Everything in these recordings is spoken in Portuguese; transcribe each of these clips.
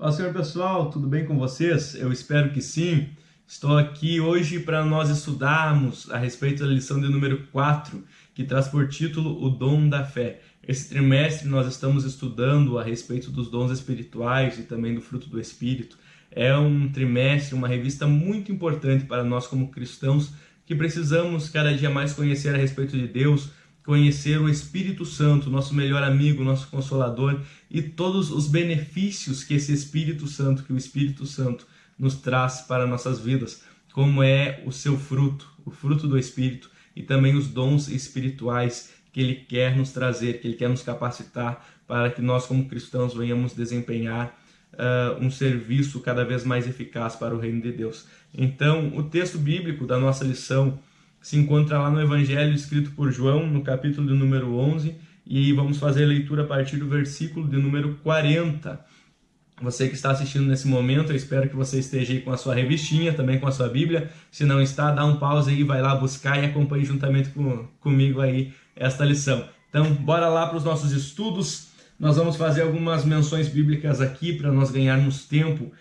Fala, senhor pessoal, tudo bem com vocês? Eu espero que sim. Estou aqui hoje para nós estudarmos a respeito da lição de número 4, que traz por título o dom da fé. Esse trimestre nós estamos estudando a respeito dos dons espirituais e também do fruto do Espírito. É um trimestre, uma revista muito importante para nós como cristãos, que precisamos cada dia mais conhecer a respeito de Deus, conhecer o Espírito Santo, nosso melhor amigo, nosso consolador, e todos os benefícios que esse Espírito Santo, que o Espírito Santo nos traz para nossas vidas, como é o seu fruto, o fruto do Espírito, e também os dons espirituais que Ele quer nos trazer, que Ele quer nos capacitar para que nós como cristãos venhamos desempenhar um serviço cada vez mais eficaz para o reino de Deus. Então, o texto bíblico da nossa lição se encontra lá no Evangelho escrito por João, no capítulo de número 11, e vamos fazer a leitura a partir do versículo de número 40. Você que está assistindo nesse momento, eu espero que você esteja aí com a sua revistinha, também com a sua Bíblia. Se não está, dá um pause aí, vai lá buscar e acompanhe juntamente comigo aí esta lição. Então, bora lá para os nossos estudos. Nós vamos fazer algumas menções bíblicas aqui para nós ganharmos tempo.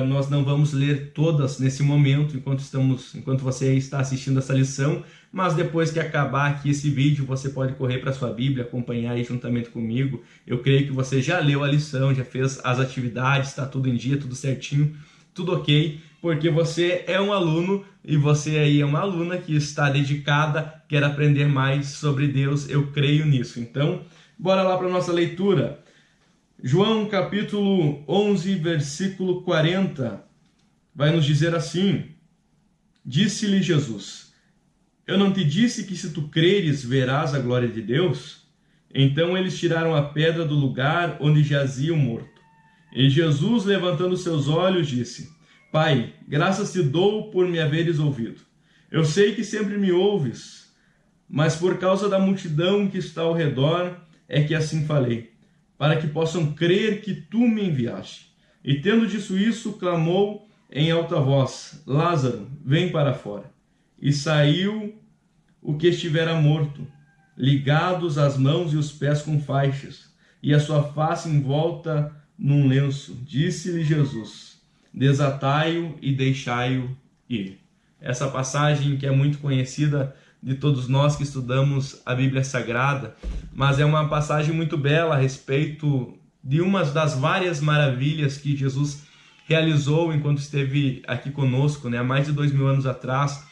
Nós não vamos ler todas nesse momento, enquanto você está assistindo essa lição, mas depois que acabar aqui esse vídeo, você pode correr para a sua Bíblia, acompanhar aí juntamente comigo. Eu creio que você já leu a lição, já fez as atividades, está tudo em dia, tudo certinho, tudo ok, porque você é um aluno e você aí é uma aluna que está dedicada, quer aprender mais sobre Deus, eu creio nisso. Então, bora lá para a nossa leitura. João capítulo 11, versículo 40, vai nos dizer assim: Disse-lhe Jesus: Eu não te disse que se tu creres verás a glória de Deus? Então eles tiraram a pedra do lugar onde jazia o morto. E Jesus, levantando seus olhos, disse: Pai, graças te dou por me haveres ouvido. Eu sei que sempre me ouves, mas por causa da multidão que está ao redor é que assim falei, para que possam crer que tu me enviaste. E tendo dito isso, clamou em alta voz: Lázaro, vem para fora. E saiu o que estivera morto, ligados as mãos e os pés com faixas, e a sua face envolta num lenço. Disse-lhe Jesus: Desatai-o e deixai-o ir. Essa passagem que é muito conhecida de todos nós que estudamos a Bíblia Sagrada, mas é uma passagem muito bela a respeito de uma das várias maravilhas que Jesus realizou enquanto esteve aqui conosco, há mais de 2000 anos atrás.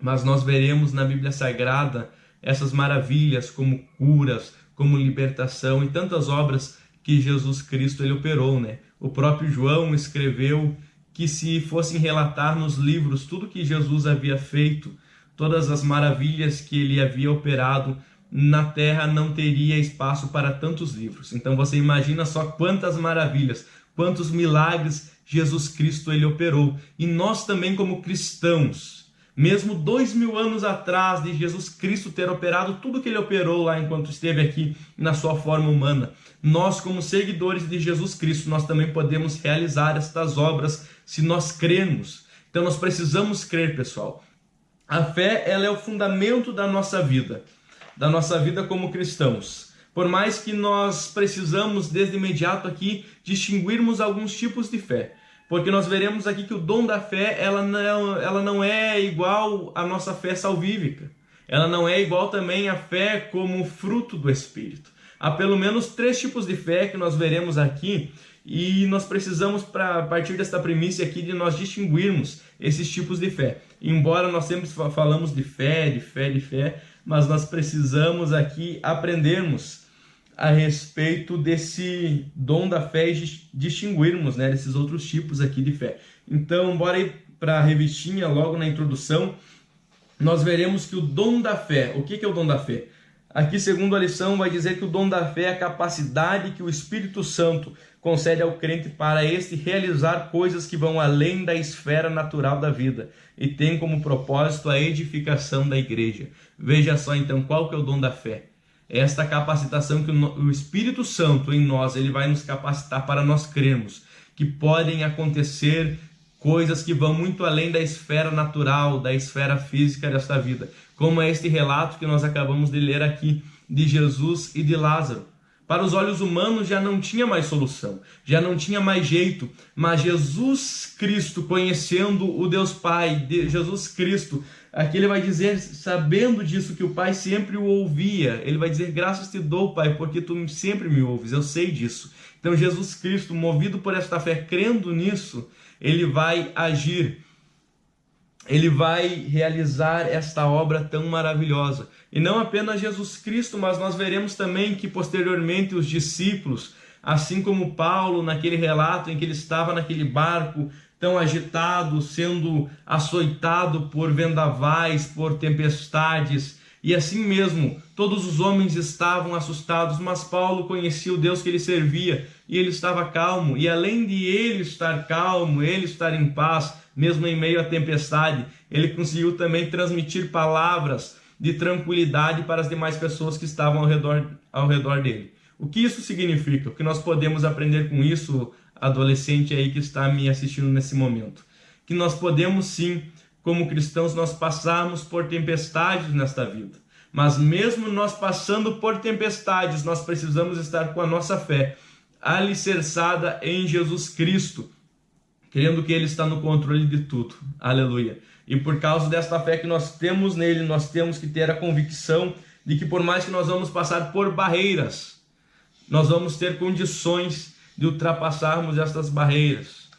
Mas nós veremos na Bíblia Sagrada essas maravilhas como curas, como libertação e tantas obras que Jesus Cristo ele operou. O próprio João escreveu que se fossem relatar nos livros tudo que Jesus havia feito, todas as maravilhas que ele havia operado na terra, não teria espaço para tantos livros. Então você imagina só quantas maravilhas, quantos milagres Jesus Cristo ele operou. E nós também como cristãos, mesmo 2000 anos atrás de Jesus Cristo ter operado tudo que ele operou lá enquanto esteve aqui na sua forma humana, nós como seguidores de Jesus Cristo, nós também podemos realizar estas obras se nós crermos. Então nós precisamos crer, pessoal. A fé, ela é o fundamento da nossa vida como cristãos. Por mais que nós precisamos, desde imediato aqui, distinguirmos alguns tipos de fé. Porque nós veremos aqui que o dom da fé, ela não é igual à nossa fé salvífica. Ela não é igual também à fé como fruto do Espírito. Há pelo menos 3 tipos de fé que nós veremos aqui, e nós precisamos, a partir desta premissa aqui, de nós distinguirmos esses tipos de fé. Embora nós sempre falamos de fé, mas nós precisamos aqui aprendermos a respeito desse dom da fé e distinguirmos desses outros tipos aqui de fé. Então, bora ir para a revistinha, logo na introdução, nós veremos que o dom da fé, o que é o dom da fé? Aqui, segundo a lição, vai dizer que o dom da fé é a capacidade que o Espírito Santo concede ao crente para este realizar coisas que vão além da esfera natural da vida e tem como propósito a edificação da igreja. Veja só então qual que é o dom da fé. É esta capacitação que o Espírito Santo em nós, ele vai nos capacitar para nós crermos que podem acontecer coisas que vão muito além da esfera natural, da esfera física desta vida, como é este relato que nós acabamos de ler aqui de Jesus e de Lázaro. Para os olhos humanos já não tinha mais solução, já não tinha mais jeito, mas Jesus Cristo, conhecendo o Deus Pai, Jesus Cristo, aqui ele vai dizer, sabendo disso, que o Pai sempre o ouvia, ele vai dizer: graças te dou, Pai, porque tu sempre me ouves, eu sei disso. Então Jesus Cristo, movido por esta fé, crendo nisso, ele vai agir, ele vai realizar esta obra tão maravilhosa. E não apenas Jesus Cristo, mas nós veremos também que posteriormente os discípulos, assim como Paulo, naquele relato em que ele estava naquele barco tão agitado, sendo açoitado por vendavais, por tempestades, e assim mesmo todos os homens estavam assustados, mas Paulo conhecia o Deus que ele servia e ele estava calmo. E além de ele estar calmo, ele estar em paz, mesmo em meio à tempestade, ele conseguiu também transmitir palavras de tranquilidade para as demais pessoas que estavam ao redor dele. O que isso significa? O que nós podemos aprender com isso, adolescente aí que está me assistindo nesse momento? Que nós podemos sim, como cristãos, nós passarmos por tempestades nesta vida. Mas mesmo nós passando por tempestades, nós precisamos estar com a nossa fé alicerçada em Jesus Cristo, crendo que Ele está no controle de tudo. Aleluia. E por causa desta fé que nós temos nele, nós temos que ter a convicção de que por mais que nós vamos passar por barreiras, nós vamos ter condições de ultrapassarmos estas barreiras,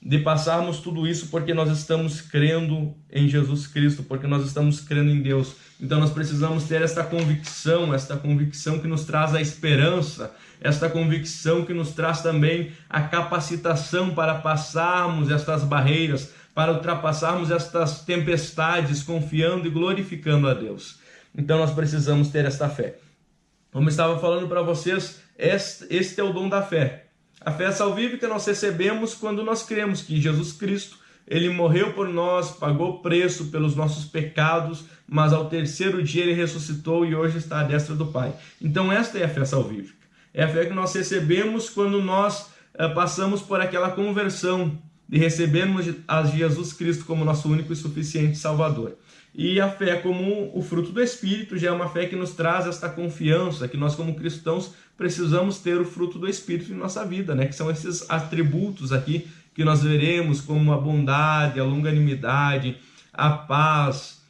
de passarmos tudo isso porque nós estamos crendo em Jesus Cristo, porque nós estamos crendo em Deus. Então nós precisamos ter esta convicção que nos traz a esperança, esta convicção que nos traz também a capacitação para passarmos estas barreiras, para ultrapassarmos estas tempestades, confiando e glorificando a Deus. Então nós precisamos ter esta fé. Como eu estava falando para vocês, este é o dom da fé. A fé salvífica nós recebemos quando nós cremos que Jesus Cristo, Ele morreu por nós, pagou preço pelos nossos pecados, mas ao terceiro dia Ele ressuscitou e hoje está à destra do Pai. Então esta é a fé salvífica. É a fé que nós recebemos quando nós passamos por aquela conversão de recebermos a Jesus Cristo como nosso único e suficiente Salvador. E a fé como o fruto do Espírito já é uma fé que nos traz esta confiança, que nós como cristãos precisamos ter o fruto do Espírito em nossa vida, né? Que são esses atributos aqui que nós veremos, como a bondade, a longanimidade, a paz,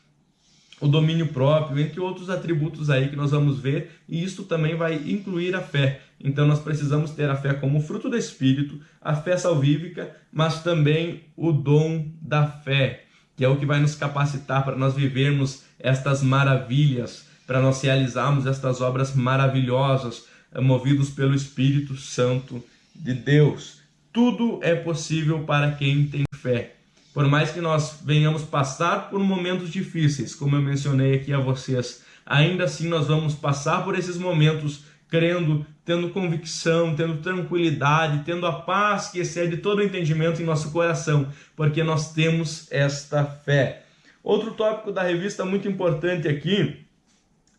o domínio próprio, entre outros atributos aí que nós vamos ver, e isso também vai incluir a fé. Então nós precisamos ter a fé como fruto do Espírito, a fé salvífica, mas também o dom da fé, que é o que vai nos capacitar para nós vivermos estas maravilhas, para nós realizarmos estas obras maravilhosas, movidos pelo Espírito Santo de Deus. Tudo é possível para quem tem fé. Por mais que nós venhamos passar por momentos difíceis, como eu mencionei aqui a vocês, ainda assim nós vamos passar por esses momentos crendo, tendo convicção, tendo tranquilidade, tendo a paz que excede todo o entendimento em nosso coração, porque nós temos esta fé. Outro tópico da revista muito importante aqui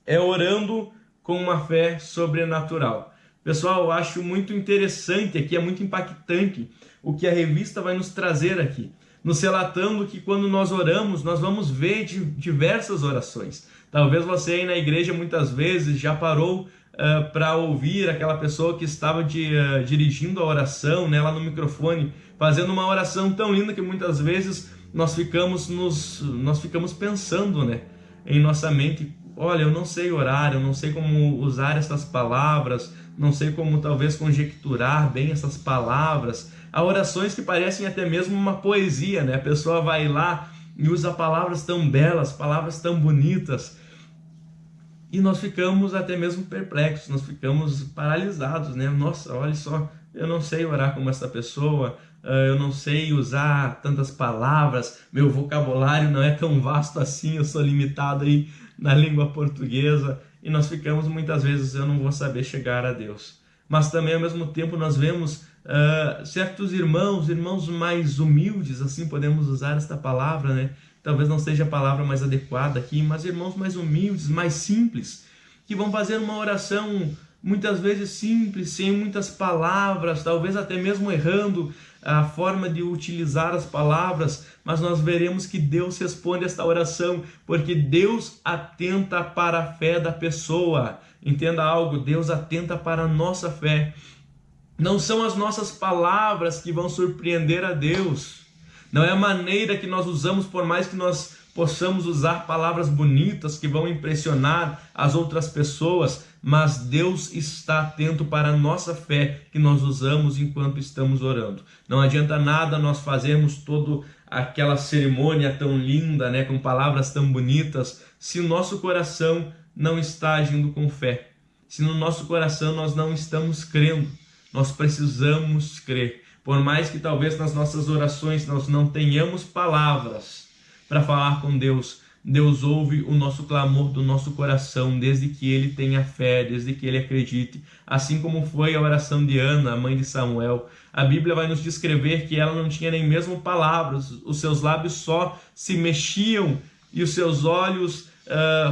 é orando com uma fé sobrenatural. Pessoal, eu acho muito interessante aqui, é muito impactante o que a revista vai nos trazer aqui, nos relatando que quando nós oramos, nós vamos ver diversas orações. Talvez você aí na igreja muitas vezes já parou para ouvir aquela pessoa que estava dirigindo a oração, né, lá no microfone, fazendo uma oração tão linda que muitas vezes nós ficamos pensando, né, em nossa mente: olha, eu não sei orar, eu não sei como usar essas palavras, não sei como talvez conjecturar bem essas palavras. Há orações que parecem até mesmo uma poesia, né? A pessoa vai lá e usa palavras tão belas, palavras tão bonitas, e nós ficamos até mesmo perplexos, nós ficamos paralisados, né? Nossa, olha só, eu não sei orar como essa pessoa, eu não sei usar tantas palavras, meu vocabulário não é tão vasto assim, eu sou limitado aí na língua portuguesa, e nós ficamos muitas vezes: eu não vou saber chegar a Deus. Mas também ao mesmo tempo nós vemos certos irmãos mais humildes, assim podemos usar esta palavra, né? Talvez não seja a palavra mais adequada aqui, mas irmãos mais humildes, mais simples, que vão fazer uma oração muitas vezes simples, sem muitas palavras, talvez até mesmo errando a forma de utilizar as palavras, mas nós veremos que Deus responde esta oração, porque Deus atenta para a fé da pessoa. Entenda algo, Deus atenta para a nossa fé. Não são as nossas palavras que vão surpreender a Deus. Não é a maneira que nós usamos, por mais que nós possamos usar palavras bonitas que vão impressionar as outras pessoas, mas Deus está atento para a nossa fé que nós usamos enquanto estamos orando. Não adianta nada nós fazermos toda aquela cerimônia tão linda, com palavras tão bonitas, se o nosso coração não está agindo com fé. Se no nosso coração nós não estamos crendo. Nós precisamos crer. Por mais que talvez nas nossas orações nós não tenhamos palavras para falar com Deus, Deus ouve o nosso clamor do nosso coração, desde que ele tenha fé, desde que ele acredite. Assim como foi a oração de Ana, a mãe de Samuel. A Bíblia vai nos descrever que ela não tinha nem mesmo palavras, os seus lábios só se mexiam e os seus olhos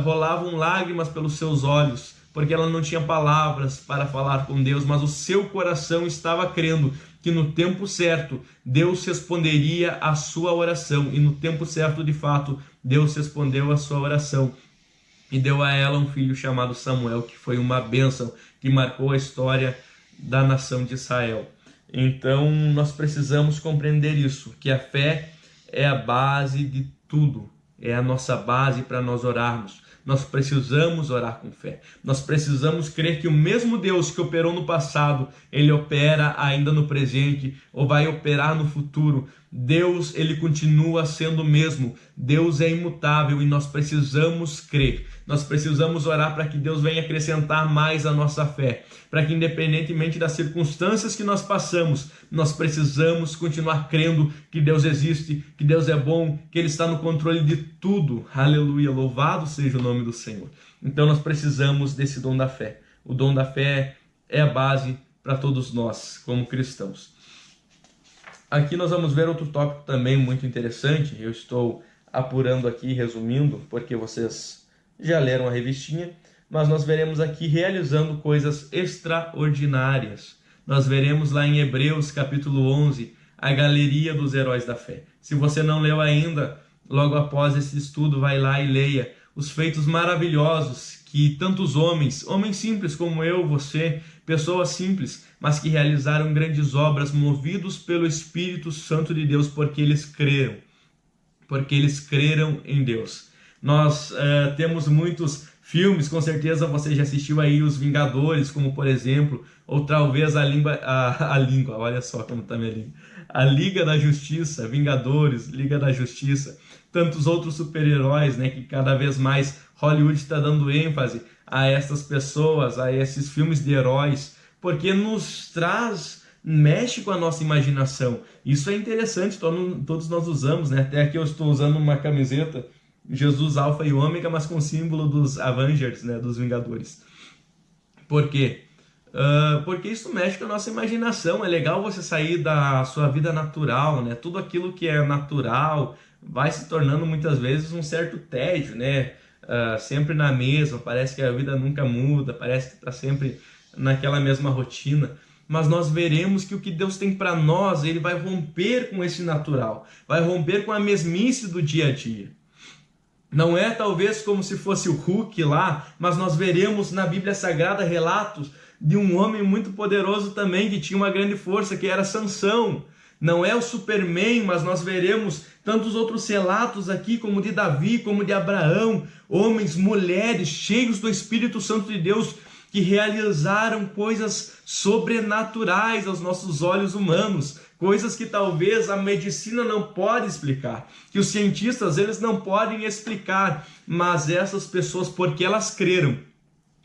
rolavam lágrimas pelos seus olhos, porque ela não tinha palavras para falar com Deus, mas o seu coração estava crendo que no tempo certo Deus responderia a sua oração, e no tempo certo, de fato, Deus respondeu a sua oração e deu a ela um filho chamado Samuel, que foi uma bênção, que marcou a história da nação de Israel. Então nós precisamos compreender isso, que a fé é a base de tudo, é a nossa base para nós orarmos. Nós precisamos orar com fé. Nós precisamos crer que o mesmo Deus que operou no passado, ele opera ainda no presente ou vai operar no futuro. Deus, ele continua sendo o mesmo. Deus é imutável e nós precisamos crer. Nós precisamos orar para que Deus venha acrescentar mais a nossa fé. Para que, independentemente das circunstâncias que nós passamos, nós precisamos continuar crendo que Deus existe, que Deus é bom, que Ele está no controle de tudo. Aleluia, louvado seja o nome do Senhor. Então nós precisamos desse dom da fé. O dom da fé é a base para todos nós, como cristãos. Aqui nós vamos ver outro tópico também muito interessante. Eu estou apurando aqui, resumindo, porque vocês já leram a revistinha, mas nós veremos aqui realizando coisas extraordinárias. Nós veremos lá em Hebreus capítulo 11, a galeria dos heróis da fé. Se você não leu ainda, logo após esse estudo, vai lá e leia os feitos maravilhosos que tantos homens simples como eu, você, pessoas simples, mas que realizaram grandes obras movidos pelo Espírito Santo de Deus, porque eles creram em Deus. Nós temos muitos filmes, com certeza você já assistiu aí Os Vingadores, como por exemplo, ou talvez a língua, olha só como está minha língua, a Liga da Justiça, Vingadores, Liga da Justiça, tantos outros super-heróis, que cada vez mais Hollywood está dando ênfase a essas pessoas, a esses filmes de heróis, porque nos mexe com a nossa imaginação. Isso é interessante, todos nós usamos, Até aqui eu estou usando uma camiseta Jesus Alfa e Ômega, mas com o símbolo dos Avengers, dos Vingadores. Por quê? Porque isso mexe com a nossa imaginação. É legal você sair da sua vida natural, Tudo aquilo que é natural vai se tornando muitas vezes um certo tédio, Sempre na mesma, parece que a vida nunca muda, parece que está sempre naquela mesma rotina. Mas nós veremos que o que Deus tem para nós, Ele vai romper com esse natural, vai romper com a mesmice do dia a dia. Não é talvez como se fosse o Hulk lá, mas nós veremos na Bíblia Sagrada relatos de um homem muito poderoso também, que tinha uma grande força, que era Sansão. Não é o Superman, mas nós veremos tantos outros relatos aqui, como de Davi, como de Abraão, homens, mulheres, cheios do Espírito Santo de Deus, que realizaram coisas sobrenaturais aos nossos olhos humanos, coisas que talvez a medicina não pode explicar, que os cientistas eles não podem explicar, mas essas pessoas, porque elas creram,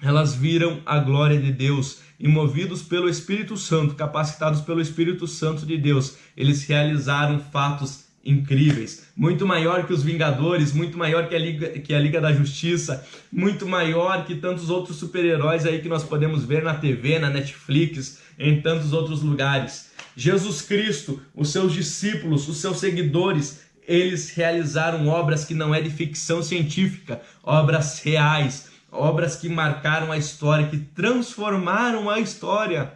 elas viram a glória de Deus e movidos pelo Espírito Santo, capacitados pelo Espírito Santo de Deus, eles realizaram fatos incríveis, muito maior que os Vingadores, muito maior que a Liga da Justiça, muito maior que tantos outros super-heróis aí que nós podemos ver na TV, na Netflix, em tantos outros lugares. Jesus Cristo, os seus discípulos, os seus seguidores, eles realizaram obras que não é de ficção científica, obras reais, obras que marcaram a história, que transformaram a história.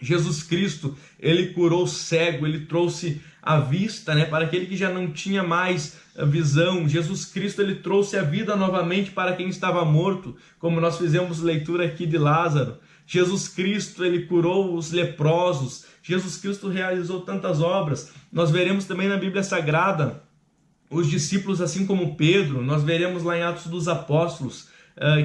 Jesus Cristo, ele curou o cego, ele trouxe a vista, né, para aquele que já não tinha mais visão. Jesus Cristo, ele trouxe a vida novamente para quem estava morto, como nós fizemos leitura aqui de Lázaro. Jesus Cristo, ele curou os leprosos. Jesus Cristo realizou tantas obras. Nós veremos também na Bíblia Sagrada os discípulos, assim como Pedro. Nós veremos lá em Atos dos Apóstolos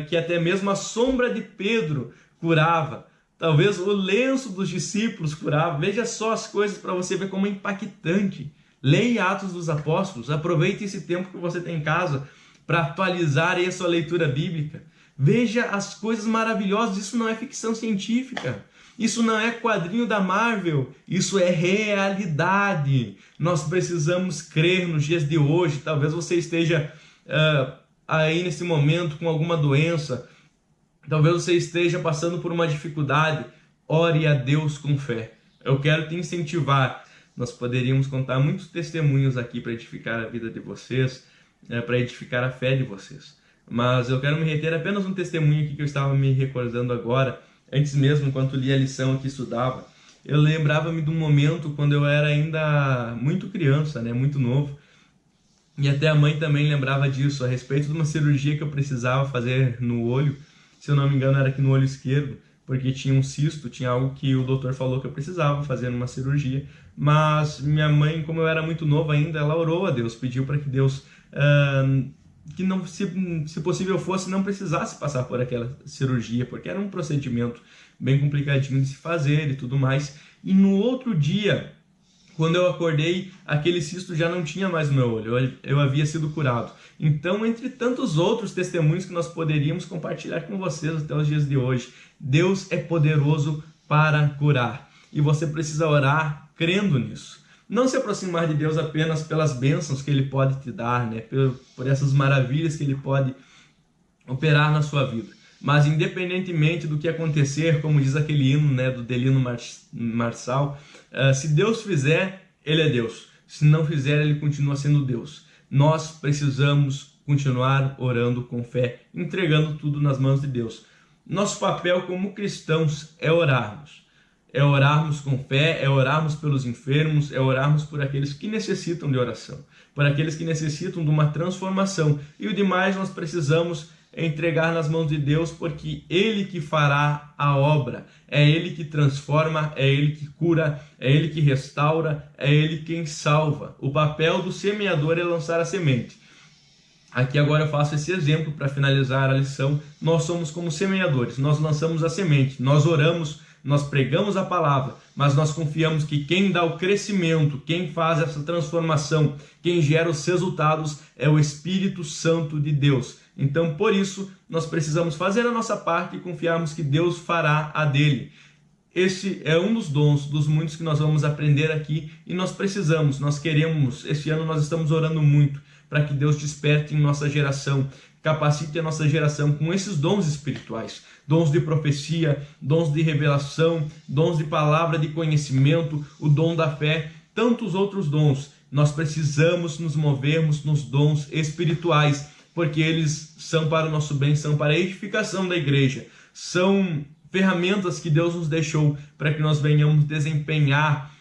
que até mesmo a sombra de Pedro curava. Talvez o lenço dos discípulos curava. Veja só as coisas para você ver como é impactante. Leia Atos dos Apóstolos. Aproveite esse tempo que você tem em casa para atualizar aí a sua leitura bíblica. Veja as coisas maravilhosas. Isso não é ficção científica. Isso não é quadrinho da Marvel. Isso é realidade. Nós precisamos crer nos dias de hoje. Talvez você esteja aí nesse momento com alguma doença. Talvez você esteja passando por uma dificuldade. Ore a Deus com fé. Eu quero te incentivar. Nós poderíamos contar muitos testemunhos aqui para edificar a vida de vocês, para edificar a fé de vocês. Mas eu quero me reter apenas um testemunho aqui que eu estava me recordando agora, antes mesmo, enquanto lia a lição que estudava. Eu lembrava-me de um momento quando eu era ainda muito criança, né, muito novo, e até a mãe também lembrava disso, a respeito de uma cirurgia que eu precisava fazer no olho. Se eu não me engano, era aqui no olho esquerdo, porque tinha um cisto, tinha algo que o doutor falou que eu precisava fazer numa cirurgia. Mas minha mãe, como eu era muito novo ainda, ela orou a Deus, pediu para que Deus, que não, se possível fosse, não precisasse passar por aquela cirurgia, porque era um procedimento bem complicadinho de se fazer e tudo mais. E no outro dia, quando eu acordei, aquele cisto já não tinha mais no meu olho, eu havia sido curado. Então, entre tantos outros testemunhos que nós poderíamos compartilhar com vocês até os dias de hoje, Deus é poderoso para curar. E você precisa orar crendo nisso. Não se aproximar de Deus apenas pelas bênçãos que Ele pode te dar, né? por essas maravilhas que Ele pode operar na sua vida. Mas independentemente do que acontecer, como diz aquele hino, né, do Delino Marçal, se Deus fizer, Ele é Deus. Se não fizer, Ele continua sendo Deus. Nós precisamos continuar orando com fé, entregando tudo nas mãos de Deus. Nosso papel como cristãos é orarmos. É orarmos com fé, é orarmos pelos enfermos, é orarmos por aqueles que necessitam de oração, por aqueles que necessitam de uma transformação. E o demais nós precisamos entregar nas mãos de Deus, porque Ele que fará a obra, é Ele que transforma, é Ele que cura, é Ele que restaura, é Ele quem salva. O papel do semeador é lançar a semente. Aqui agora eu faço esse exemplo para finalizar a lição. Nós somos como semeadores, nós lançamos a semente, nós oramos, nós pregamos a palavra, mas nós confiamos que quem dá o crescimento, quem faz essa transformação, quem gera os resultados é o Espírito Santo de Deus. Então, por isso, nós precisamos fazer a nossa parte e confiarmos que Deus fará a dele. Esse é um dos dons, dos muitos que nós vamos aprender aqui, e nós precisamos, nós queremos, este ano nós estamos orando muito para que Deus desperte em nossa geração, capacite a nossa geração com esses dons espirituais, dons de profecia, dons de revelação, dons de palavra de conhecimento, o dom da fé, tantos outros dons. Nós precisamos nos movermos nos dons espirituais, porque eles são para o nosso bem, são para a edificação da igreja, são ferramentas que Deus nos deixou para que nós venhamos desempenhar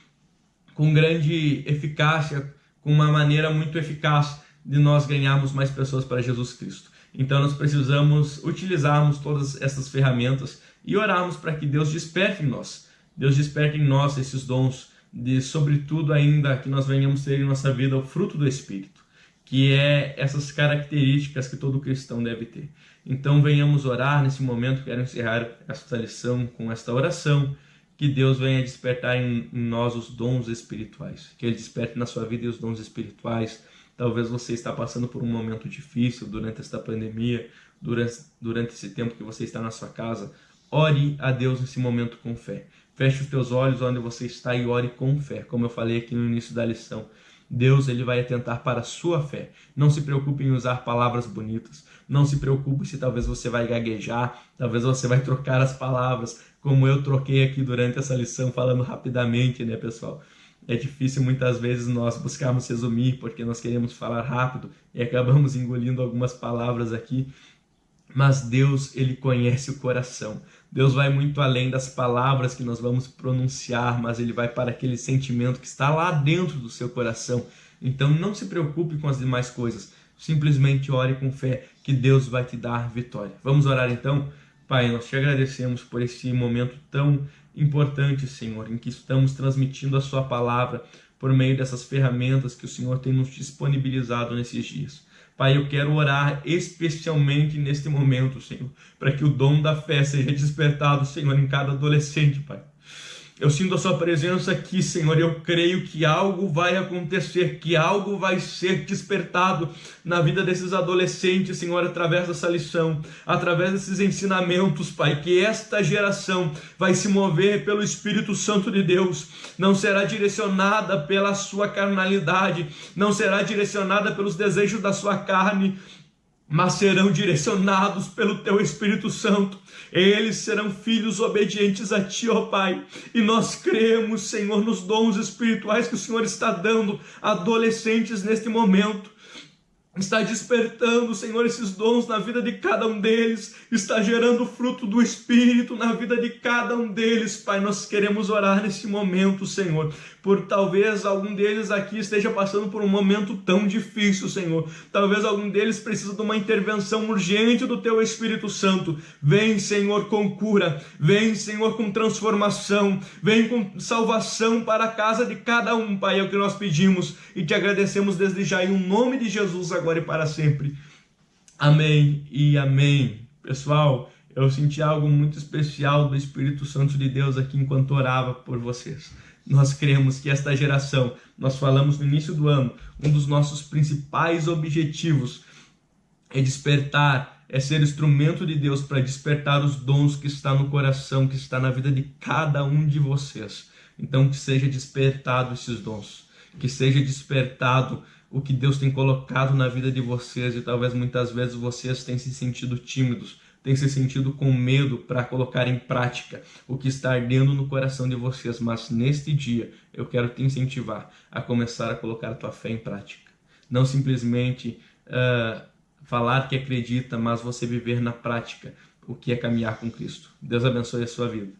com grande eficácia, com uma maneira muito eficaz de nós ganharmos mais pessoas para Jesus Cristo. Então nós precisamos utilizarmos todas essas ferramentas e orarmos para que Deus desperte em nós. Deus desperte em nós esses dons, de sobretudo ainda que nós venhamos ter em nossa vida o fruto do Espírito, que é essas características que todo cristão deve ter. Então venhamos orar nesse momento. Quero encerrar esta lição com esta oração, que Deus venha despertar em nós os dons espirituais, que Ele desperte na sua vida os dons espirituais. Talvez você está passando por um momento difícil durante esta pandemia, durante esse tempo que você está na sua casa. Ore a Deus nesse momento com fé. Feche os teus olhos onde você está e ore com fé, como eu falei aqui no início da lição. Deus, Ele vai atentar para a sua fé. Não se preocupe em usar palavras bonitas. Não se preocupe se talvez você vai gaguejar, talvez você vai trocar as palavras, como eu troquei aqui durante essa lição, falando rapidamente, né, pessoal? É difícil muitas vezes nós buscarmos resumir, porque nós queremos falar rápido e acabamos engolindo algumas palavras aqui. Mas Deus, Ele conhece o coração. Deus vai muito além das palavras que nós vamos pronunciar, mas Ele vai para aquele sentimento que está lá dentro do seu coração. Então não se preocupe com as demais coisas. Simplesmente ore com fé que Deus vai te dar vitória. Vamos orar então? Pai, nós te agradecemos por esse momento tão importante, Senhor, em que estamos transmitindo a sua palavra por meio dessas ferramentas que o Senhor tem nos disponibilizado nesses dias. Pai, eu quero orar especialmente neste momento, Senhor, para que o dom da fé seja despertado, Senhor, em cada adolescente, Pai. Eu sinto a sua presença aqui, Senhor, e eu creio que algo vai acontecer, que algo vai ser despertado na vida desses adolescentes, Senhor, através dessa lição, através desses ensinamentos, Pai, que esta geração vai se mover pelo Espírito Santo de Deus, não será direcionada pela sua carnalidade, não será direcionada pelos desejos da sua carne, mas serão direcionados pelo Teu Espírito Santo. Eles serão filhos obedientes a Ti, ó Pai. E nós cremos, Senhor, nos dons espirituais que o Senhor está dando a adolescentes neste momento. Está despertando, Senhor, esses dons na vida de cada um deles, está gerando fruto do Espírito na vida de cada um deles, Pai. Nós queremos orar nesse momento, Senhor, por talvez algum deles aqui esteja passando por um momento tão difícil, Senhor. Talvez algum deles precise de uma intervenção urgente do Teu Espírito Santo. Vem, Senhor, com cura, vem, Senhor, com transformação, vem com salvação para a casa de cada um, Pai. É o que nós pedimos e te agradecemos desde já, em nome de Jesus, agora e para sempre. Amém e amém. Pessoal, eu senti algo muito especial do Espírito Santo de Deus aqui enquanto orava por vocês. Nós cremos que esta geração, nós falamos no início do ano, um dos nossos principais objetivos é despertar, é ser instrumento de Deus para despertar os dons que está no coração, que está na vida de cada um de vocês. Então que seja despertado esses dons, que seja despertado o que Deus tem colocado na vida de vocês, e talvez muitas vezes vocês tenham se sentido tímidos, tenham se sentido com medo para colocar em prática o que está ardendo no coração de vocês, mas neste dia eu quero te incentivar a começar a colocar a tua fé em prática. Não simplesmente falar que acredita, mas você viver na prática o que é caminhar com Cristo. Deus abençoe a sua vida.